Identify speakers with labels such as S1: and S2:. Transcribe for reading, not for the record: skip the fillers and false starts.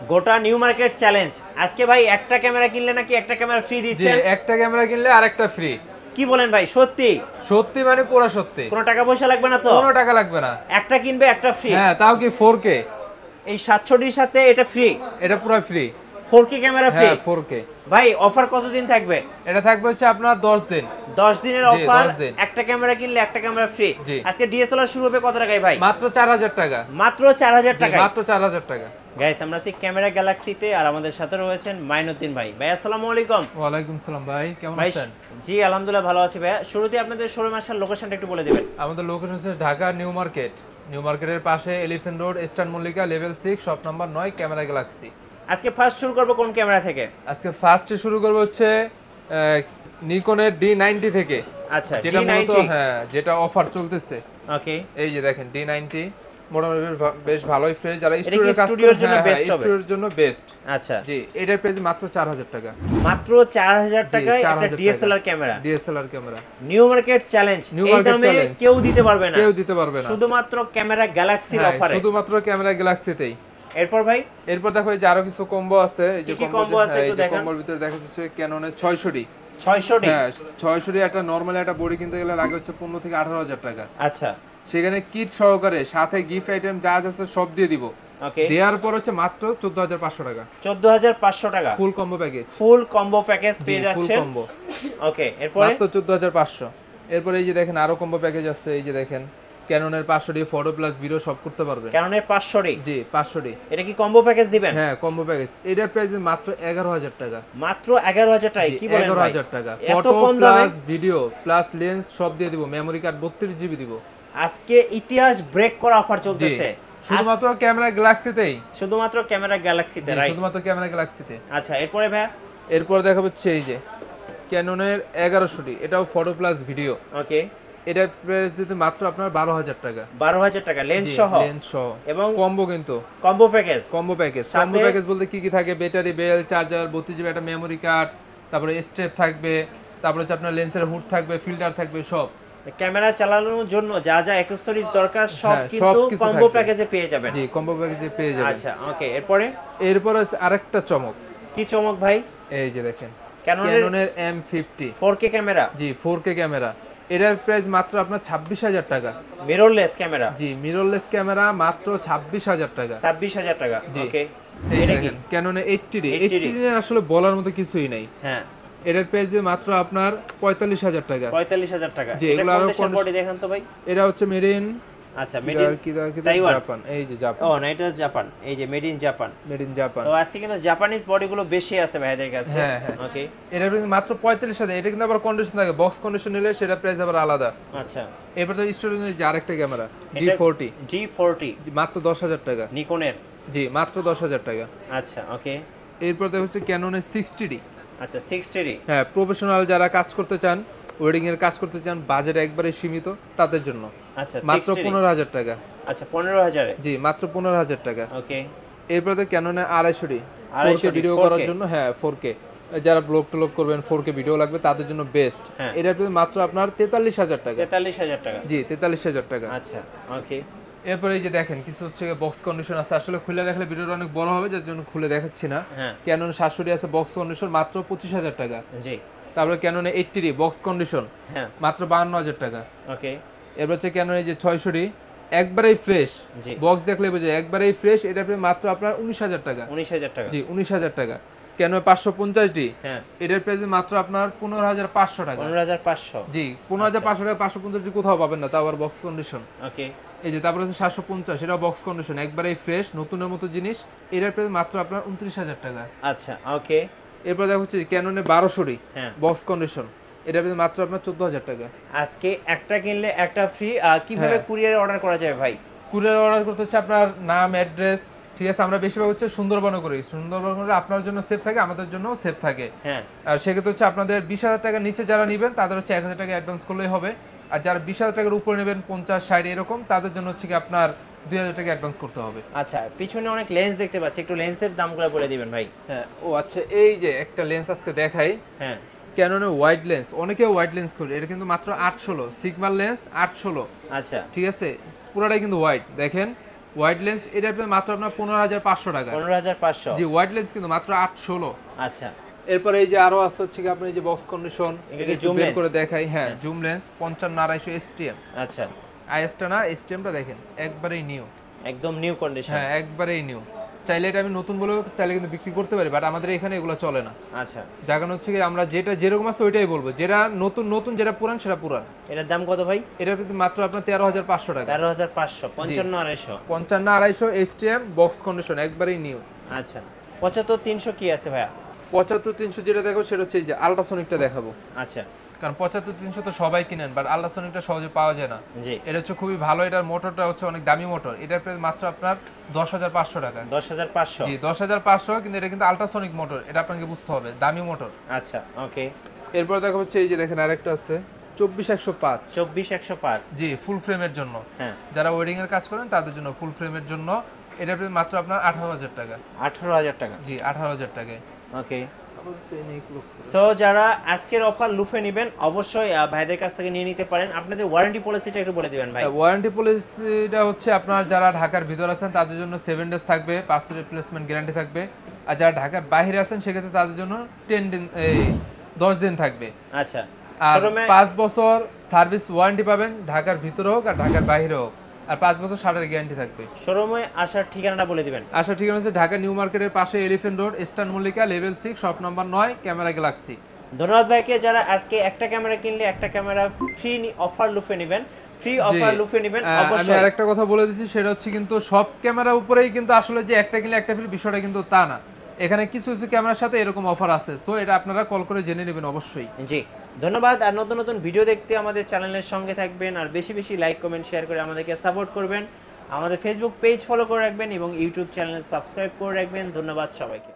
S1: গোটা new market challenge. আজকে ভাই একটা ক্যামেরা কিনলে নাকি একটা ক্যামেরা ফ্রি দিচ্ছেন?
S2: জি, একটা ক্যামেরা কিনলে আরেকটা ফ্রি।
S1: কি বলেন ভাই, সত্যি?
S2: সত্যি মানে পুরো সত্যি।
S1: কোনো টাকা পয়সা লাগবে না তো?
S2: কোনো টাকা লাগবে না।
S1: একটা কিনবে একটা ফ্রি।
S2: হ্যাঁ, তাও কি 4K?
S1: এই 760 সাথে এটা ফ্রি?
S2: এটা পুরো ফ্রি।
S1: 4K camera free?
S2: হ্যাঁ, 4K।
S1: ভাই অফার কতদিন থাকবে?
S2: এটা থাকবে হচ্ছে আপনার 10 দিন।
S1: 10 দিনের
S2: জি,
S1: অফার।
S2: 10 দিন।
S1: একটা ক্যামেরা কিনলে একটা ক্যামেরা ফ্রি।
S2: জি।
S1: আজকে ডিএসএলআর শুরু হবে কত টাকায় ভাই?
S2: মাত্র 4000 টাকা।
S1: মাত্র 4000
S2: জি,
S1: টাকায়?
S2: মাত্র 4000 টাকা।
S1: গাইস, আমরা আছি ক্যামেরা গ্যালাক্সিতে আর আমাদের সাথে রয়েছেন মাইনুদ্দিন ভাই। ভাই আসসালামু আলাইকুম।
S2: ওয়া আলাইকুম সালাম ভাই, কেমন
S1: ভাই
S2: আছেন?
S1: জি আলহামদুলিল্লাহ ভালো আছি ভাই। শুরুতে আপনাদের শোরুম আসার লোকেশনটা একটু বলে দিবেন।
S2: আমাদের লোকেশন হচ্ছে ঢাকা নিউ মার্কেট। নিউ মার্কেটের পাশে elephant road, eastern Mallika, level 6, shop number 9, camera Galaxy.
S1: আজকে ফার্স্ট শুরু করব কোন ক্যামেরা থেকে?
S2: আজকে ফার্স্টে শুরু করব হচ্ছে নিকনের D90 থেকে।
S1: আচ্ছা,
S2: যেটা মূলত
S1: D90।
S2: হ্যাঁ, যেটা অফার চলতেছে।
S1: ওকে।
S2: এই যে দেখেন D90 মোটামুটি বেশ ভালোই ফ্রেশ, যারা
S1: এটা কি
S2: স্টুডিওর কাজ
S1: স্টুডিওর
S2: করে
S1: জন্য
S2: হ্যাঁ,
S1: বেস্ট হবে?
S2: স্টুডিওর জন্য বেস্ট।
S1: আচ্ছা,
S2: জি, এটার প্রাইস মাত্র 4000 টাকা।
S1: মাত্র 4000 টাকায় একটা
S2: 4000
S1: DSLR camera.
S2: DSLR camera.
S1: New market challenge.
S2: New
S1: এই
S2: মার্কেট
S1: দামে
S2: চ্যালেঞ্জ।
S1: কেউ দিতে পারবে না।
S2: কেউ দিতে পারবে না।
S1: শুধুমাত্র ক্যামেরা গ্যালাক্সির
S2: হ্যাঁ,
S1: অফারে।
S2: শুধুমাত্র ক্যামেরা গ্যালাক্সিতেই।
S1: এরপর ভাই
S2: এরপর দেখো এই যে আরো কিছু কম্বো আছে। এই যে
S1: কি কম্বো আছে
S2: এই
S1: একটু
S2: যে
S1: দেখান।
S2: কম্বোর ভিতরে দেখা যাচ্ছে ক্যাননের 600D।
S1: 600D।
S2: হ্যাঁ, 600D একটা নরমাল একটা বডি কিনতে গেলে লাগে হচ্ছে 15 থেকে 18000 টাকা।
S1: আচ্ছা,
S2: সেখানে কিট সহকারে সাথে গিফট আইটেম যা যা আছে সব দিয়ে দিব।
S1: ওকে।
S2: দেওয়ার পর হচ্ছে মাত্র 14500 টাকা।
S1: 14500 টাকা
S2: ফুল কম্বো প্যাকেজ।
S1: ফুল কম্বো প্যাকেজ পেয়ে
S2: ফুল
S1: যাচ্ছেন।
S2: কম্বো
S1: ওকে, এরপরে
S2: মাত্র 14500। এরপর এই যে দেখেন আরো কম্বো প্যাকেজ আছে। এই যে দেখেন ক্যাননের 500D ফটো প্লাস ভিডিও সব করতে পারবেন।
S1: ক্যাননের 500D।
S2: জি, 500D।
S1: এটা কি কম্বো প্যাকেজ দিবেন?
S2: হ্যাঁ, কম্বো প্যাকেজ। এটার প্রাইস মাত্র 11000 টাকা।
S1: মাত্র 11000 টাকা? কি বলেন ভাই,
S2: 11000 টাকা।
S1: এত
S2: ফটো
S1: কম দামে?
S2: প্লাস ভিডিও প্লাস লেন্স সব দিয়ে দিব। মেমরি কার্ড 32GB দিব।
S1: আজকে ইতিহাস ব্রেক করা অফার চলতেছে
S2: শুধুমাত্র ক্যামেরা গ্যালাক্সিতেই।
S1: শুধুমাত্র ক্যামেরা গ্যালাক্সিতে, রাইট?
S2: শুধুমাত্র ক্যামেরা গ্যালাক্সিতে।
S1: আচ্ছা, এরপরে ভাই
S2: এরপর দেখা হচ্ছে এই যে ক্যাননের 1100D, এটাও ফটো প্লাস ভিডিও।
S1: ওকে।
S2: এটা প্রাইস দিতে মাত্র আপনার 12000 টাকা।
S1: 12000 টাকা লেন্স সহ?
S2: লেন্স সহ
S1: এবং
S2: কম্বো কিন্তু
S1: কম্বো প্যাকেজ।
S2: Combo package.
S1: সাথে-
S2: কম্বো প্যাকেজ বলতে কি কি থাকে? ব্যাটারি, বেল, চার্জার, 32GB একটা মেমরি কার্ড, তারপরে স্ট্রেপ থাকবে, তারপরে হচ্ছে আপনার লেন্সের হুড থাকবে, ফিল্টার থাকবে, সব।
S1: ক্যামেরা চালানোর জন্য যা যা অ্যাকসেসরিজ দরকার সব
S2: হ্যাঁ,
S1: কিন্তু
S2: সবকিছু
S1: কম্বো
S2: থাকবে।
S1: প্যাকেজে পেয়ে যাবেন।
S2: জি, কম্বো প্যাকেজে পেয়ে যাবেন।
S1: আচ্ছা, ওকে। এরপরে
S2: এরপর হচ্ছে আরেকটা চমক।
S1: কি চমক ভাই?
S2: এই যে দেখেন
S1: ক্যাননের
S2: ক্যাননের M50।
S1: 4K camera.
S2: জি, 4K ক্যামেরা। এটার প্রাইস মাত্র আপনার 26000 টাকা।
S1: Mirrorless camera.
S2: জি, মিররলেস ক্যামেরা মাত্র 26000 টাকা।
S1: 26000 টাকা।
S2: জি।
S1: ওকে।
S2: এই
S1: এটা কি?
S2: দেখেন ক্যাননে 80D।
S1: 80D
S2: 80D এর আসলে বলার মতো কিছুই নাই।
S1: হ্যাঁ,
S2: এটার প্রাইস মাত্র আপনার 45000 টাকা।
S1: 45000 টাকা।
S2: জি,
S1: এটা
S2: এগুলো
S1: কোন
S2: আরো
S1: দেশের বডি দেখান তো ভাই?
S2: এটা হচ্ছে মেড ইন
S1: আচ্ছা, মেড ইন তাইওয়ান।
S2: জাপান। এই যে জাপান।
S1: ও না, এটা জাপান। এই যে made in Japan.
S2: Made in Japan.
S1: তো আজকে কিন্তু জাপানিজ বডিগুলো বেশি আছে ভাইদের কাছে।
S2: হ্যাঁ, হ্যাঁ।
S1: ওকে।
S2: এটার প্রাইস মাত্র 45000। এটা কিন্তু আবার কন্ডিশন থাকে, বক্স কন্ডিশন নিলে সেটা প্রাইস আবার আলাদা।
S1: আচ্ছা,
S2: এরপর তো স্টুডিও যে আরেকটা ক্যামেরা
S1: এটা
S2: D40,
S1: G40
S2: মাত্র 10000 টাকা।
S1: নিকনের।
S2: জি, মাত্র 10000 টাকা।
S1: আচ্ছা, ওকে।
S2: এরপর দেখা হচ্ছে ক্যাননের 60D।
S1: আচ্ছা, 60D।
S2: হ্যাঁ, প্রফেশনাল যারা কাজ করতে চান, ওয়েডিং এর কাজ করতে চান, বাজেট একবারে সীমিত, তাদের জন্য
S1: আচ্ছা,
S2: মাত্র
S1: 60D।
S2: 15000 টাকা।
S1: আচ্ছা, 15000 এ।
S2: জি, মাত্র 15000 টাকা।
S1: ওকে।
S2: এরপর তো ক্যাননের 250D
S1: 250D
S2: 4K video
S1: 4K
S2: করার জন্য। হ্যাঁ, 4K যারা ব্লগ টলগ করবেন, 4K ভিডিও লাগবে তাদের জন্য বেস্ট।
S1: হ্যাঁ।
S2: এটার প্রাইস মাত্র আপনার 43000 টাকা।
S1: 43000 টাকা।
S2: জি, 43000 টাকা।
S1: আচ্ছা, ওকে।
S2: এরপরে এই যে দেখেন কিছু হচ্ছে বক্স কন্ডিশন আছে। আসলে খুলে দেখলে ভিডিওটা অনেক বড় হবে, যার জন্য খুলে দেখাচ্ছি না।
S1: হ্যাঁ,
S2: ক্যানন 700D আছে বক্স কন্ডিশন, মাত্র 25000 টাকা।
S1: জি।
S2: তারপরে ক্যানন 80D বক্স কন্ডিশন,
S1: হ্যাঁ,
S2: মাত্র 52000 টাকা।
S1: ওকে।
S2: এরপর হচ্ছে ক্যানন এই যে 600D একবারেই ফ্রেশ,
S1: জি।
S2: বক্স দেখলে বোঝা একবারেই ফ্রেশ। এটা মাত্র আপনার 19000 টাকা।
S1: 19000 টাকা।
S2: জি, 19000 টাকা। ক্যানন 550D
S1: হ্যাঁ,
S2: এটার প্রাইস মাত্র আপনার 15500 টাকা।
S1: 15500।
S2: জি, 15500 টাকা। 550D কোথাও পাবেন না, তাও আবার বক্স কন্ডিশন।
S1: ওকে।
S2: এই যে তারপরে হচ্ছে 750, এটা বক্স কন্ডিশন একবারেই ফ্রেশ, নতুনের মতো জিনিস। এটার প্রাইস মাত্র আপনার 29000 টাকা।
S1: আচ্ছা, ওকে।
S2: এরপর দেখা হচ্ছে ক্যাননে 1200D
S1: হ্যাঁ,
S2: বক্স কন্ডিশন, এটার প্রাইস মাত্র আপনার 14000 টাকা।
S1: আজকে একটা কিনলে একটা ফ্রি। কিভাবে
S2: হ্যাঁ।
S1: কুরিয়ারে অর্ডার করা যায় ভাই?
S2: কুরিয়ার অর্ডার করতে হচ্ছে আপনার নাম, অ্যাড্রেস, ঠিক আছে? আমরা বেশিরভাগ হচ্ছে সুন্দরবনে করি। সুন্দরবন করলে আপনার জন্য সেফ থাকে, আমাদের জন্য সেফ থাকে।
S1: হ্যাঁ,
S2: আর সেক্ষেত্রে হচ্ছে আপনাদের 20000 টাকার নিচে যারা নেবেন তাদের হচ্ছে 1000 টাকা অ্যাডভান্স করলেই হবে। আর যারা 20000 টাকার উপরে নেবেন, 50, 60 এরকম, তাদের জন্য হচ্ছে কি আপনার 2000 টাকা অ্যাডভান্স করতে হবে।
S1: আচ্ছা। পিছনে অনেক লেন্স দেখতে পাচ্ছি, একটু লেন্সের দামগুলো বলে দিবেন ভাই।
S2: হ্যাঁ, ও আচ্ছা, এই যে একটা লেন্স আজকে দেখাই।
S1: হ্যাঁ,
S2: ক্যাননের ওয়াইড লেন্স, অনেকে ওয়াইড লেন্স করে, এটা কিন্তু মাত্র 816 সিগমার লেন্স 816।
S1: আচ্ছা,
S2: ঠিক আছে, পুরোটাই কিন্তু ওয়াইড। দেখেন ওয়াইড লেন্স এটা আপনার মাত্র আপনার 15,500 টাকা।
S1: 15,500।
S2: জি, ওয়াইড লেন্স কিন্তু মাত্র 816।
S1: আচ্ছা,
S2: এরপরে এই যে আরো আছে হচ্ছে কি আপনার এই যে বক্স কন্ডিশন,
S1: এটা
S2: জুম
S1: zoom
S2: বের
S1: lens?
S2: করে দেখাই। হ্যাঁ, জুম লেন্স 55-250 এসটিএম।
S1: আচ্ছা,
S2: আইএসটা না, এসটিএমটা দেখেন একবারেই নিউ।
S1: একদম নিউ কন্ডিশন।
S2: হ্যাঁ, একবারেই নিউ। চাইলে এটা আমি নতুন বলেও চাইলে কিন্তু বিক্রি করতে পারি, বাট আমাদের এখানে এগুলো চলে না।
S1: আচ্ছা,
S2: জায়গা হচ্ছে কি আমরা যেটা যেরকম আছে ওইটাই বলবো, যেটা নতুন নতুন, যেটা পুরান সেটা পুরান।
S1: এটার দাম কত ভাই?
S2: এটা কিন্তু মাত্র আপনার 13,500 টাকা।
S1: 13,500। 55,250।
S2: 55-250 এসটিএম বক্স কন্ডিশন, একবারেই নিউ।
S1: আচ্ছা, 75-300 কি আছে ভাইয়া?
S2: 75-300 যেটা দেখো সেটা হচ্ছে এই যে আল্ট্রাসনিকটা দেখাবো।
S1: আচ্ছা,
S2: কারণ 75-300 তো সবাই কিনেন, বাট আল্ট্রাসনিকটা সহজে পাওয়া যায় না।
S1: জি,
S2: এটা হচ্ছে খুবই ভালো, এটার মোটরটা হচ্ছে অনেক দামি মোটর। এটার প্রাইস মাত্র আপনার 10,500 টাকা।
S1: 10,500।
S2: জি, 10,500, কিন্তু এটা কিন্তু আল্ট্রাসনিক মোটর, এটা আপনাকে বুঝতে হবে, দামি মোটর।
S1: আচ্ছা, ওকে।
S2: এরপর দেখা হচ্ছে এই যে দেখেন আরেকটা আছে 24-105।
S1: 24-105।
S2: জি, ফুল ফ্রেমের জন্য।
S1: হ্যাঁ,
S2: যারা ওয়েডিং এর কাজ করেন তাদের জন্য ফুল ফ্রেমের জন্য এটার প্রাইস মাত্র আপনার 18,000 টাকা।
S1: 18,000 টাকা।
S2: জি, 18,000 টাকায়।
S1: ওকে। সো যারা আজকের অফার লুফে নেবেন অবশ্যই ভাইদের কাছ থেকে নিয়ে নিতে পারেন। আপনাদের ওয়ারেন্টি পলিসিটা একটু বলে দিবেন ভাই।
S2: ওয়ারেন্টি পলিসিটা হচ্ছে আপনার যারা ঢাকার ভিতর আছেন তাদের জন্য 7 ডেজ থাকবে, 5 রিপ্লেসমেন্ট গ্যারান্টি থাকবে। আর যারা ঢাকার বাইরে আছেন সেক্ষেত্রে তাদের জন্য 10 দিন থাকবে।
S1: আচ্ছা,
S2: আর
S1: শোরুমে
S2: 5 বছর সার্ভিস ওয়ারেন্টি পাবেন, ঢাকার ভিতরে হোক আর ঢাকার বাইরে হোক। আর 5 বছর শাটার গ্যারান্টি থাকবে।
S1: শোরুমে আসার ঠিকানাটা বলে দিবেন।
S2: আসার ঠিকানা হচ্ছে ঢাকা নিউ মার্কেটের পাশে elephant road, eastern Mallika, level 6, shop number 9, camera Galaxy.
S1: ধন্যবাদ ভাইকে। যারা আজকে একটা ক্যামেরা কিনলে একটা ক্যামেরা ফ্রি অফার লুফে নেবেন, ফ্রি অফার লুফে নেবেন
S2: আমি
S1: অবশ্যই।
S2: আরেকটা কথা বলে দিচ্ছি, সেটা হচ্ছে কিন্তু সব ক্যামেরা উপরেই কিন্তু আসলে যে একটা কিনলে একটা ফ্রি বিষয়টা কিন্তু তা না। এখানে কিছু কিছু ক্যামেরার সাথে এরকম অফার আছে, সো এটা আপনারা কল করে জেনে নেবেন অবশ্যই।
S1: জি, ধন্যবাদ। আর নতুন নতুন ভিডিও দেখতে আমাদের চ্যানেলের সঙ্গে থাকবেন, আর বেশি বেশি লাইক কমেন্ট শেয়ার করে আমাদেরকে সাপোর্ট করবেন। আমাদের ফেসবুক পেজ ফলো করে রাখবেন এবং ইউটিউব চ্যানেল সাবস্ক্রাইব করে রাখবেন। ধন্যবাদ সবাইকে।